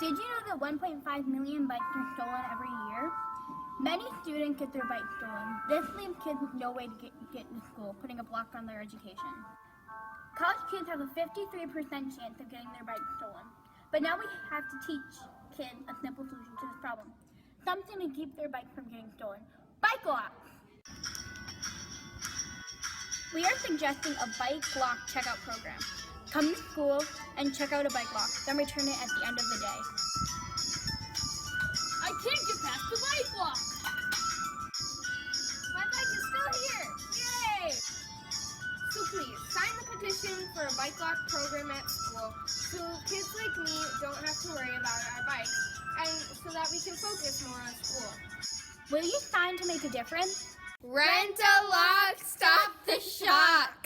Did you know that 1.5 million bikes are stolen every year? Many students get their bikes stolen. This leaves kids with no way to get to school, putting a block on their education. College kids have a 53% chance of getting their bikes stolen. But now we have to teach kids a simple solution to this problem. Something to keep their bikes from getting stolen. Bike locks! We are suggesting a bike lock checkout program. Come to school and check out a bike lock, then return it at the end of the day. I can't get past the bike lock! My bike is still here! Yay! So please, sign the petition for a bike lock program at school so kids like me don't have to worry about our bikes and so that we can focus more on school. Will you sign to make a difference? Rent a lock, stop the shock!